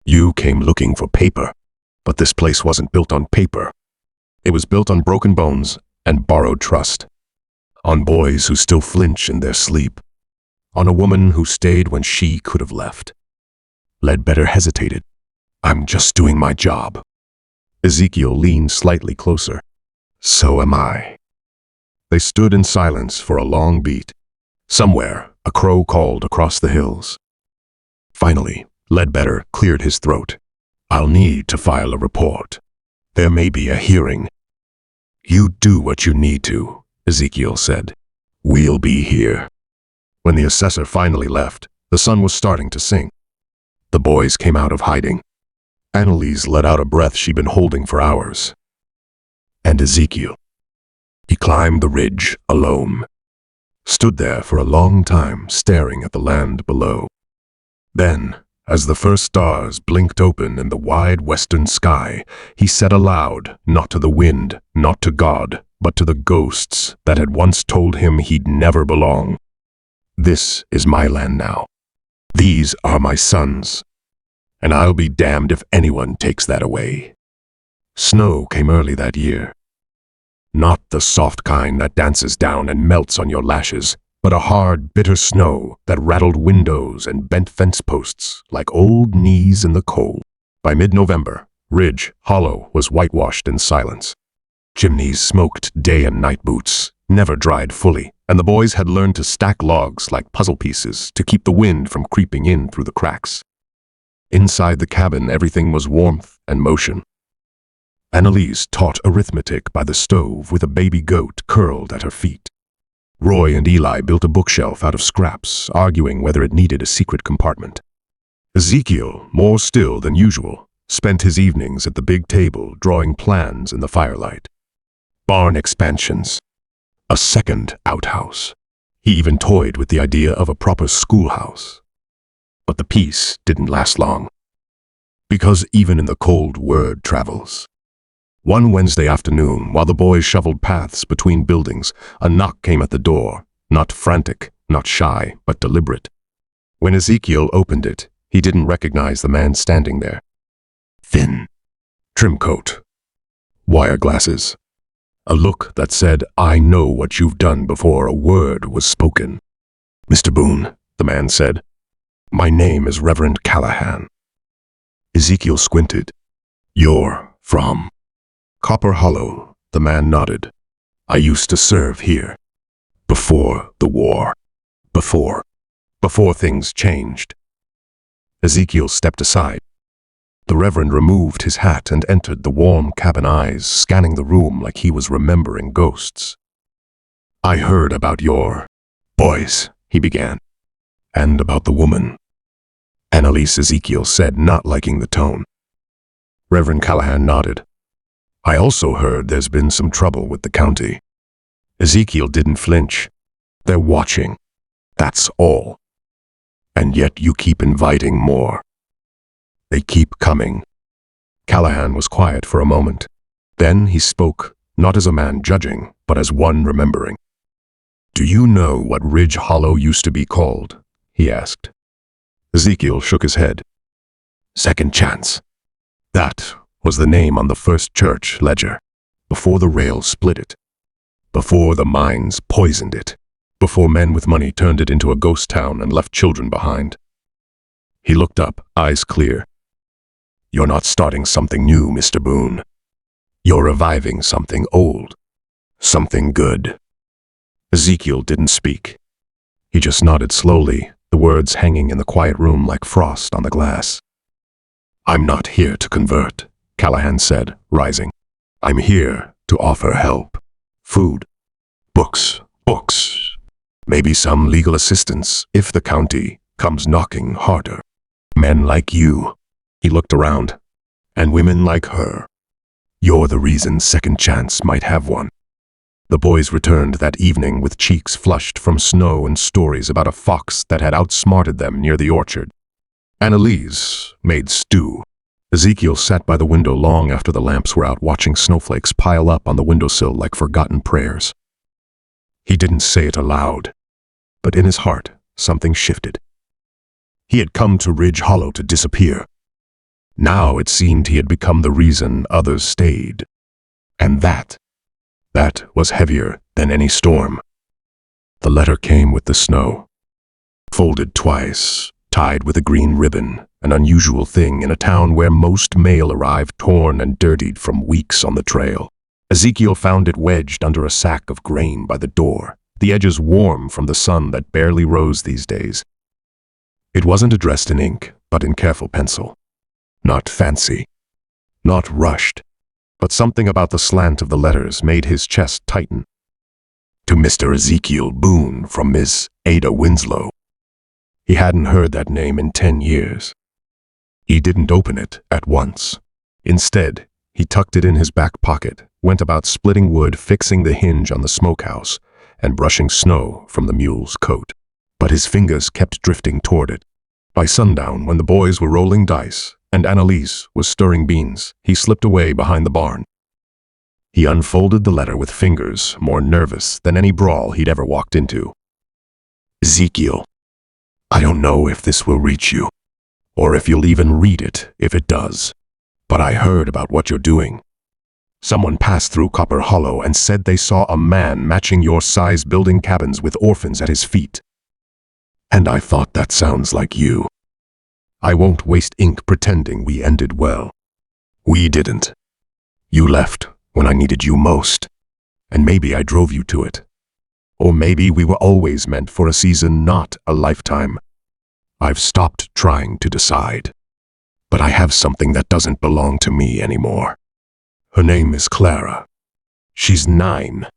You came looking for paper, but this place wasn't built on paper. It was built on broken bones and borrowed trust. On boys who still flinch in their sleep. On a woman who stayed when she could have left. Ledbetter hesitated. I'm just doing my job. Ezekiel leaned slightly closer. So am I. They stood in silence for a long beat. Somewhere, a crow called across the hills. Finally, Ledbetter cleared his throat. I'll need to file a report. There may be a hearing. You do what you need to, Ezekiel said. We'll be here. When the assessor finally left, the sun was starting to sink. The boys came out of hiding. Annalise let out a breath she'd been holding for hours. And Ezekiel. He climbed the ridge alone. Stood there for a long time, staring at the land below. Then, as the first stars blinked open in the wide western sky, he said aloud, not to the wind, not to God, but to the ghosts that had once told him he'd never belong. This is my land now. These are my sons. And I'll be damned if anyone takes that away. Snow came early that year. Not the soft kind that dances down and melts on your lashes, but a hard, bitter snow that rattled windows and bent fence posts like old knees in the cold. By mid-November, Ridge Hollow was whitewashed in silence. Chimneys smoked day and night, boots never dried fully, and the boys had learned to stack logs like puzzle pieces to keep the wind from creeping in through the cracks. Inside the cabin, everything was warmth and motion. Annalise taught arithmetic by the stove with a baby goat curled at her feet. Roy and Eli built a bookshelf out of scraps, arguing whether it needed a secret compartment. Ezekiel, more still than usual, spent his evenings at the big table drawing plans in the firelight. Barn expansions. A second outhouse. He even toyed with the idea of a proper schoolhouse. But the peace didn't last long. Because even in the cold, word travels. One Wednesday afternoon, while the boys shoveled paths between buildings, a knock came at the door, not frantic, not shy, but deliberate. When Ezekiel opened it, he didn't recognize the man standing there. Thin, trim coat, wire glasses, a look that said, I know what you've done before a word was spoken. Mr. Boone, the man said, my name is Reverend Callahan. Ezekiel squinted. You're from Copper Hollow, the man nodded. I used to serve here. Before the war. Before things changed. Ezekiel stepped aside. The Reverend removed his hat and entered, the warm cabin eyes scanning the room like he was remembering ghosts. "I heard about your boys," he began, "and about the woman," Annalise, Ezekiel said, not liking the tone. Reverend Callahan nodded. "I also heard there's been some trouble with the county." Ezekiel didn't flinch. "They're watching. That's all. And yet you keep inviting more. They keep coming." Callahan was quiet for a moment. Then he spoke, not as a man judging, but as one remembering. "Do you know what Ridge Hollow used to be called?" he asked. Ezekiel shook his head. "Second Chance. That was the name on the first church ledger, before the rails split it, before the mines poisoned it, before men with money turned it into a ghost town and left children behind." He looked up, eyes clear. "You're not starting something new, Mr. Boone. You're reviving something old, something good." Ezekiel didn't speak. He just nodded slowly, the words hanging in the quiet room like frost on the glass. "I'm not here to convert," Callahan said, rising. "I'm here to offer help. Food, books, maybe some legal assistance if the county comes knocking harder. Men like you," he looked around, "and women like her. You're the reason Second Chance might have one." The boys returned that evening with cheeks flushed from snow and stories about a fox that had outsmarted them near the orchard. Annalise made stew. Ezekiel sat by the window long after the lamps were out, watching snowflakes pile up on the windowsill like forgotten prayers. He didn't say it aloud, but in his heart something shifted. He had come to Ridge Hollow to disappear. Now it seemed he had become the reason others stayed. And that was heavier than any storm. The letter came with the snow, folded twice, tied with a green ribbon, an unusual thing in a town where most mail arrived torn and dirtied from weeks on the trail. Ezekiel found it wedged under a sack of grain by the door, the edges warm from the sun that barely rose these days. It wasn't addressed in ink, but in careful pencil. Not fancy, not rushed, but something about the slant of the letters made his chest tighten. To Mr. Ezekiel Boone from Miss Ada Winslow. He hadn't heard that name in 10 years. He didn't open it at once. Instead, he tucked it in his back pocket, went about splitting wood, fixing the hinge on the smokehouse, and brushing snow from the mule's coat. But his fingers kept drifting toward it. By sundown, when the boys were rolling dice and Annalise was stirring beans, he slipped away behind the barn. He unfolded the letter with fingers more nervous than any brawl he'd ever walked into. "Ezekiel, I don't know if this will reach you, or if you'll even read it if it does, but I heard about what you're doing. Someone passed through Copper Hollow and said they saw a man matching your size building cabins with orphans at his feet. And I thought that sounds like you. I won't waste ink pretending we ended well. We didn't. You left when I needed you most, and maybe I drove you to it. Or maybe we were always meant for a season, not a lifetime. I've stopped trying to decide. But I have something that doesn't belong to me anymore. Her name is Clara. She's 9,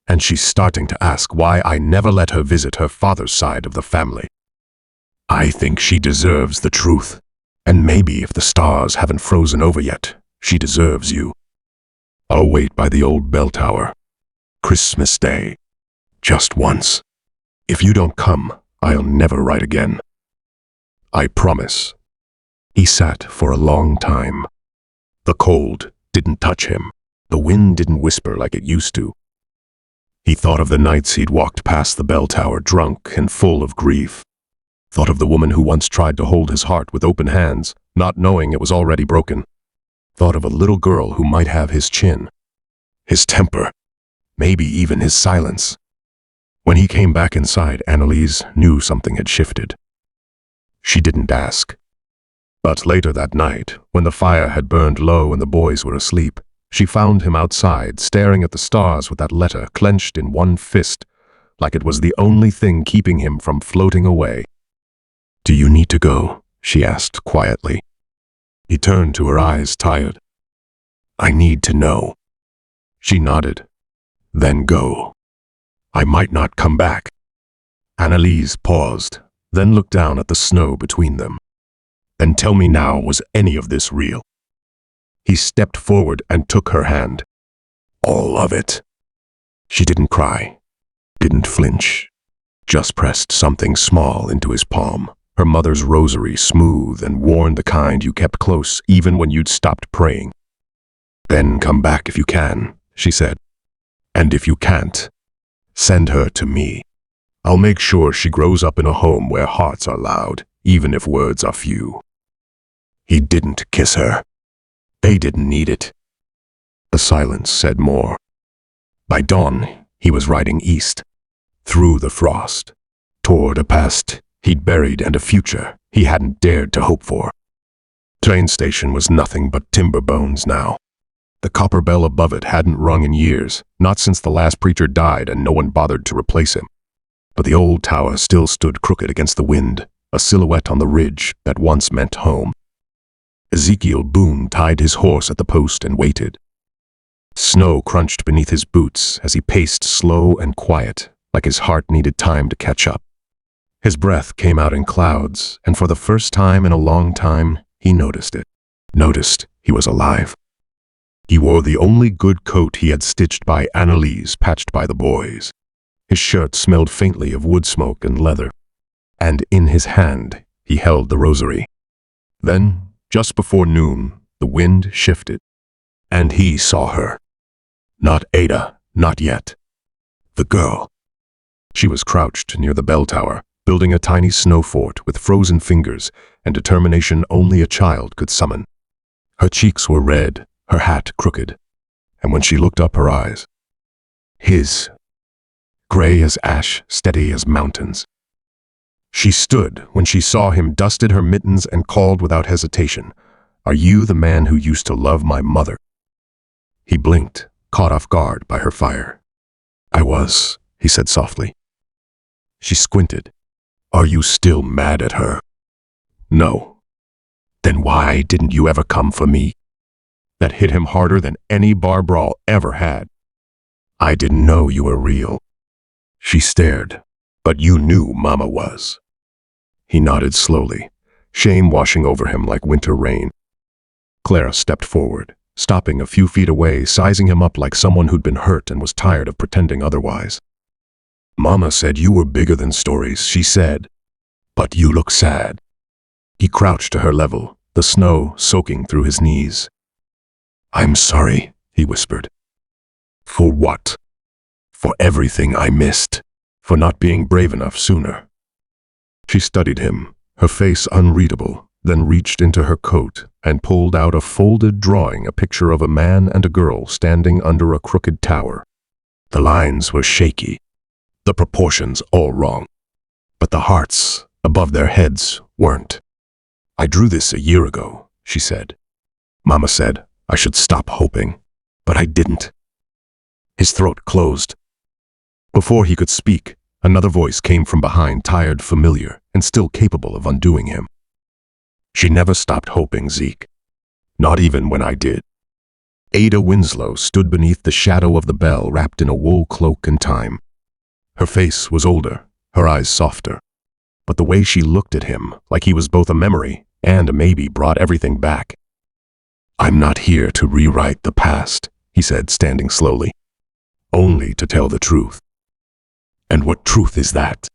and she's starting to ask why I never let her visit her father's side of the family. I think she deserves the truth, and maybe if the stars haven't frozen over yet, she deserves you. I'll wait by the old bell tower. Christmas Day. Just once. If you don't come, I'll never write again. I promise." He sat for a long time. The cold didn't touch him. The wind didn't whisper like it used to. He thought of the nights he'd walked past the bell tower drunk and full of grief. Thought of the woman who once tried to hold his heart with open hands, not knowing it was already broken. Thought of a little girl who might have his chin, his temper, maybe even his silence. When he came back inside, Annalise knew something had shifted. She didn't ask. But later that night, when the fire had burned low and the boys were asleep, she found him outside, staring at the stars with that letter clenched in one fist, like it was the only thing keeping him from floating away. "Do you need to go?" she asked quietly. He turned to her eyes, tired. I need to know. She nodded. Then go. I might not come back. Annalise paused, then looked down at the snow between them. Then tell me now, was any of this real? He stepped forward and took her hand. All of it. She didn't cry, didn't flinch, just pressed something small into his palm, her mother's rosary, smooth and worn, the kind you kept close even when you'd stopped praying. Then come back if you can, she said. And if you can't, send her to me. I'll make sure she grows up in a home where hearts are loud, even if words are few. He didn't kiss her. They didn't need it. The silence said more. By dawn, he was riding east, through the frost, toward a past he'd buried and a future he hadn't dared to hope for. Train station was nothing but timber bones now. The copper bell above it hadn't rung in years, not since the last preacher died and no one bothered to replace him. But the old tower still stood crooked against the wind, a silhouette on the ridge that once meant home. Ezekiel Boone tied his horse at the post and waited. Snow crunched beneath his boots as he paced slow and quiet, like his heart needed time to catch up. His breath came out in clouds, and for the first time in a long time, he noticed it. Noticed he was alive. He wore the only good coat he had stitched by Annalise, patched by the boys. His shirt smelled faintly of wood smoke and leather, and in his hand he held the rosary. Then, just before noon, the wind shifted, and he saw her. Not Ada, not yet. The girl. She was crouched near the bell tower, building a tiny snow fort with frozen fingers and determination only a child could summon. Her cheeks were red, her hat crooked, and when she looked up, her eyes, his, gray as ash, steady as mountains. She stood when she saw him, dusted her mittens, and called without hesitation, "Are you the man who used to love my mother?" He blinked, caught off guard by her fire. "I was," he said softly. She squinted. "Are you still mad at her?" "No." "Then why didn't you ever come for me?" That hit him harder than any bar brawl ever had. "I didn't know you were real." She stared. "But you knew Mama was." He nodded slowly, shame washing over him like winter rain. Clara stepped forward, stopping a few feet away, sizing him up like someone who'd been hurt and was tired of pretending otherwise. "Mama said you were bigger than stories," she said. "But you look sad." He crouched to her level, the snow soaking through his knees. "I'm sorry," he whispered. "For what?" "For everything I missed. For not being brave enough sooner." She studied him, her face unreadable, then reached into her coat and pulled out a folded drawing, a picture of a man and a girl standing under a crooked tower. The lines were shaky, the proportions all wrong, but the hearts above their heads weren't. "I drew this a year ago," she said. "Mama said I should stop hoping, but I didn't." His throat closed. Before he could speak, another voice came from behind, tired, familiar, and still capable of undoing him. "She never stopped hoping, Zeke. Not even when I did." Ada Winslow stood beneath the shadow of the bell, wrapped in a wool cloak and time. Her face was older, her eyes softer, but the way she looked at him, like he was both a memory and a maybe, brought everything back. "I'm not here to rewrite the past," he said, standing slowly. "Only to tell the truth." "And what truth is that?"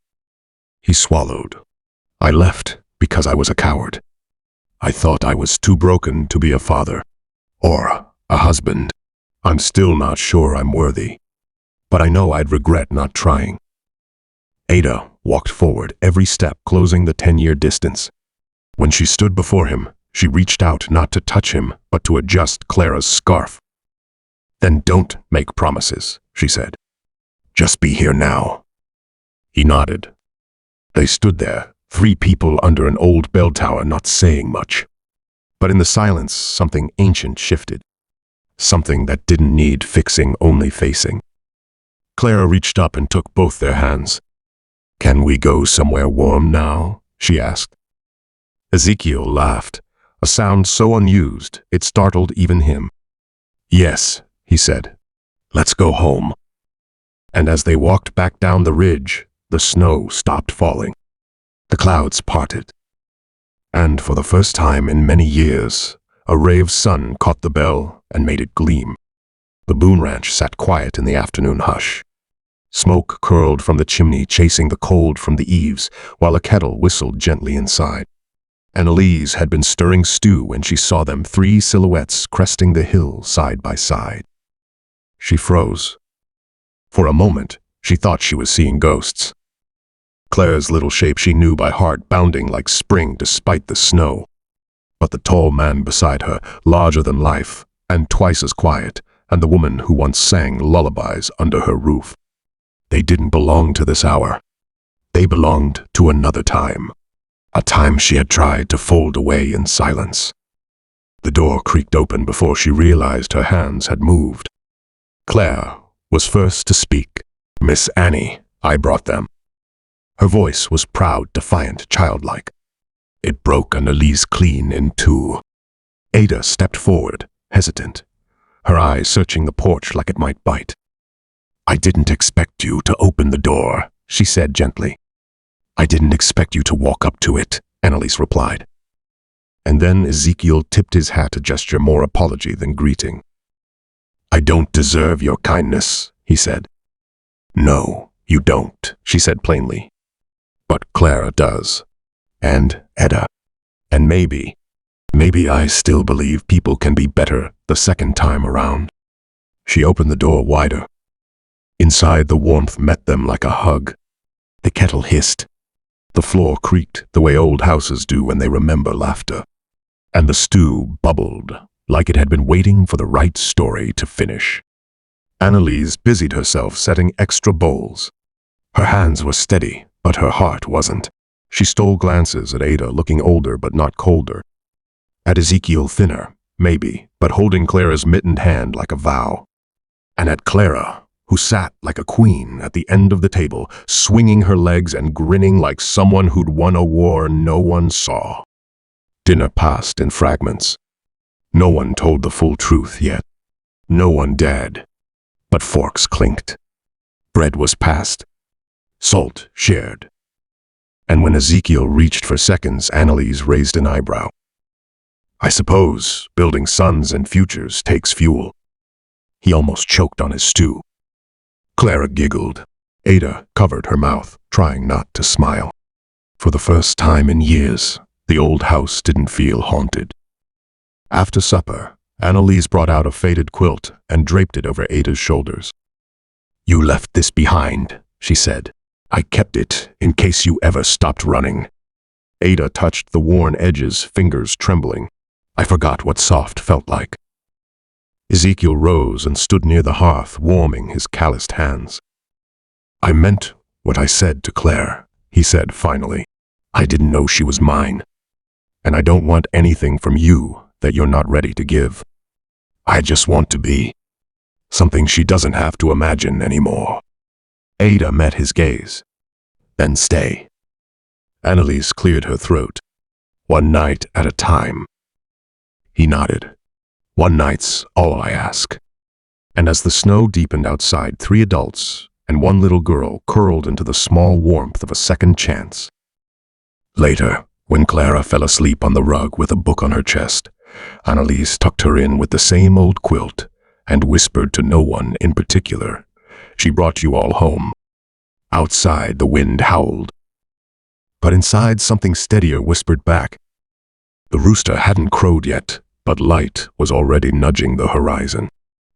He swallowed. "I left because I was a coward. I thought I was too broken to be a father, or a husband. I'm still not sure I'm worthy, but I know I'd regret not trying." Ada walked forward, every step closing the 10-year distance. When she stood before him, she reached out not to touch him, but to adjust Clara's scarf. "Then don't make promises," she said. "Just be here now." He nodded. They stood there, 3 people under an old bell tower, not saying much. But in the silence, something ancient shifted. Something that didn't need fixing, only facing. Clara reached up and took both their hands. "Can we go somewhere warm now?" she asked. Ezekiel laughed, a sound so unused it startled even him. "Yes," he said. "Let's go home." And as they walked back down the ridge, the snow stopped falling. The clouds parted. And for the first time in many years, a ray of sun caught the bell and made it gleam. The Boone ranch sat quiet in the afternoon hush. Smoke curled from the chimney, chasing the cold from the eaves, while a kettle whistled gently inside. Annalise had been stirring stew when she saw them, 3 silhouettes cresting the hill side by side. She froze. For a moment, she thought she was seeing ghosts. Claire's little shape she knew by heart, bounding like spring despite the snow. But the tall man beside her, larger than life, and twice as quiet, and the woman who once sang lullabies under her roof. They didn't belong to this hour. They belonged to another time. A time she had tried to fold away in silence. The door creaked open before she realized her hands had moved. Claire was first to speak. "Miss Annie, I brought them." Her voice was proud, defiant, childlike. It broke Annalise clean in two. Ada stepped forward, hesitant, her eyes searching the porch like it might bite. "I didn't expect you to open the door," she said gently. "I didn't expect you to walk up to it," Annalise replied. And then Ezekiel tipped his hat, a gesture more apology than greeting. "I don't deserve your kindness," he said. "No, you don't," she said plainly. "But Clara does. And Eda. And maybe I still believe people can be better the second time around." She opened the door wider. Inside, the warmth met them like a hug. The kettle hissed. The floor creaked the way old houses do when they remember laughter. And the stew bubbled like it had been waiting for the right story to finish. Annalise busied herself setting extra bowls. Her hands were steady, but her heart wasn't. She stole glances at Ada, looking older but not colder. At Ezekiel, thinner, maybe, but holding Clara's mittened hand like a vow. And at Clara, who sat like a queen at the end of the table, swinging her legs and grinning like someone who'd won a war no one saw. Dinner passed in fragments. No one told the full truth yet. No one dared. But forks clinked. Bread was passed. Salt shared. And when Ezekiel reached for seconds, Annalise raised an eyebrow. "I suppose building sons and futures takes fuel." He almost choked on his stew. Clara giggled. Ada covered her mouth, trying not to smile. For the first time in years, the old house didn't feel haunted. After supper, Annalise brought out a faded quilt and draped it over Ada's shoulders. "You left this behind," she said. "I kept it in case you ever stopped running." Ada touched the worn edges, fingers trembling. I forgot what soft felt like. Ezekiel rose and stood near the hearth, warming his calloused hands. "I meant what I said to Claire," he said finally. "I didn't know she was mine. And I don't want anything from you that you're not ready to give. I just want to be something she doesn't have to imagine anymore." Ada met his gaze. "Then stay." Annalise cleared her throat. "One night at a time." He nodded. "One night's all I ask." And as the snow deepened outside, 3 adults and 1 little girl curled into the small warmth of a second chance. Later, when Clara fell asleep on the rug with a book on her chest, Annalise tucked her in with the same old quilt and whispered to no one in particular, "She brought you all home." Outside, the wind howled. But inside, something steadier whispered back. The rooster hadn't crowed yet, but light was already nudging the horizon.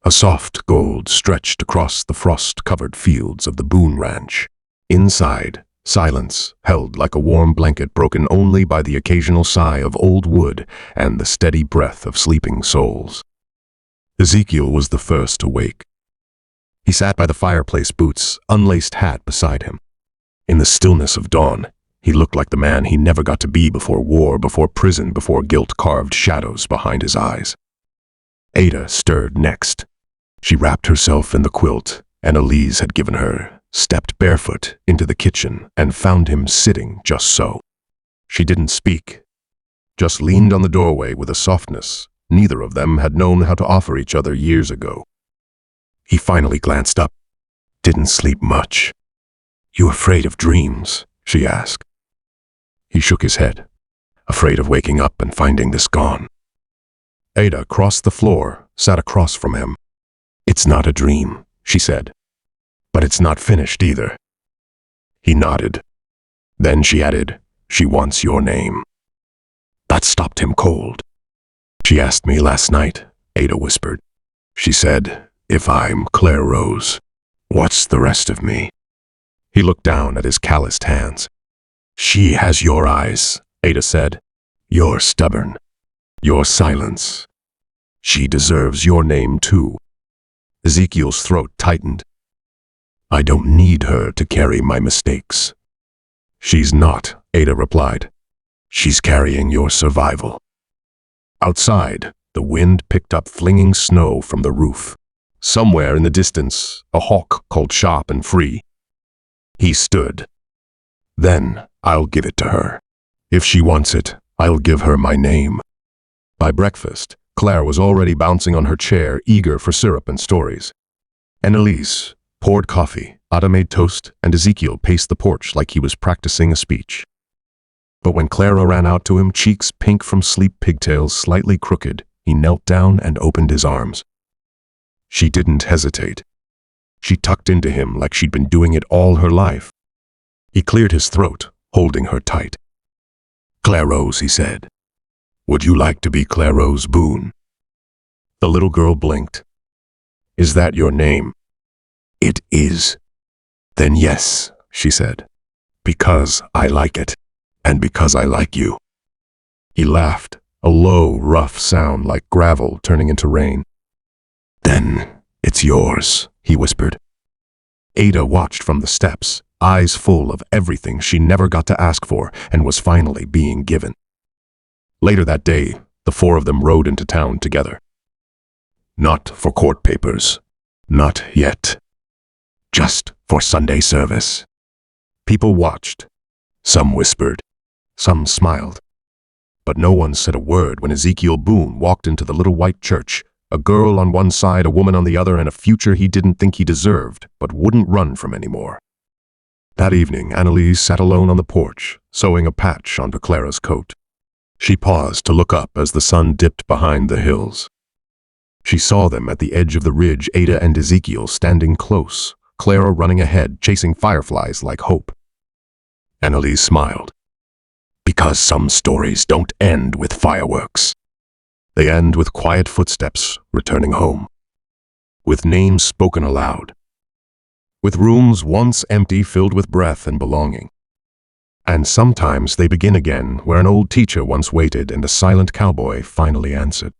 A soft gold stretched across the frost-covered fields of the Boone ranch. Inside, silence held like a warm blanket, broken only by the occasional sigh of old wood and the steady breath of sleeping souls. Ezekiel was the first to wake. He sat by the fireplace, boots, unlaced hat beside him. In the stillness of dawn, he looked like the man he never got to be before war, before prison, before guilt carved shadows behind his eyes. Ada stirred next. She wrapped herself in the quilt Annalise had given her, stepped barefoot into the kitchen, and found him sitting just so. She didn't speak, just leaned on the doorway with a softness neither of them had known how to offer each other years ago. He finally glanced up. "Didn't sleep much. You afraid of dreams?" she asked. He shook his head, afraid of waking up and finding this gone. Ada crossed the floor, sat across from him. "It's not a dream," she said. "But it's not finished either." He nodded. Then she added, "She wants your name." That stopped him cold. "She asked me last night," Ada whispered. "She said, if I'm Claire Rose, what's the rest of me?" He looked down at his calloused hands. "She has your eyes," Ada said. "You're stubborn. Your silence. She deserves your name too." Ezekiel's throat tightened. "I don't need her to carry my mistakes." "She's not," Ada replied. "She's carrying your survival." Outside, the wind picked up flinging snow from the roof. Somewhere in the distance, a hawk called sharp and free. He stood. "Then I'll give it to her. If she wants it, I'll give her my name." By breakfast, Claire was already bouncing on her chair, eager for syrup and stories. Annalise poured coffee, Ada made toast, and Ezekiel paced the porch like he was practicing a speech. But when Clara ran out to him, cheeks pink from sleep, pigtails slightly crooked, he knelt down and opened his arms. She didn't hesitate. She tucked into him like she'd been doing it all her life. He cleared his throat, holding her tight. "Claire Rose," he said. "Would you like to be Claire Rose Boone?" The little girl blinked. "Is that your name?" "It is." "Then yes," she said. "Because I like it, and because I like you." He laughed, a low, rough sound like gravel turning into rain. "Then it's yours," he whispered. Ada watched from the steps, eyes full of everything she never got to ask for and was finally being given. Later that day, the four of them rode into town together. Not for court papers. Not yet. Just for Sunday service. People watched. Some whispered. Some smiled. But no one said a word when Ezekiel Boone walked into the little white church, a girl on one side, a woman on the other, and a future he didn't think he deserved, but wouldn't run from anymore. That evening, Annalise sat alone on the porch, sewing a patch onto Clara's coat. She paused to look up as the sun dipped behind the hills. She saw them at the edge of the ridge, Ada and Ezekiel standing close, Clara running ahead, chasing fireflies like hope. Annalise smiled. "Because some stories don't end with fireworks. They end with quiet footsteps returning home. With names spoken aloud. With rooms once empty filled with breath and belonging. And sometimes they begin again where an old teacher once waited and a silent cowboy finally answered.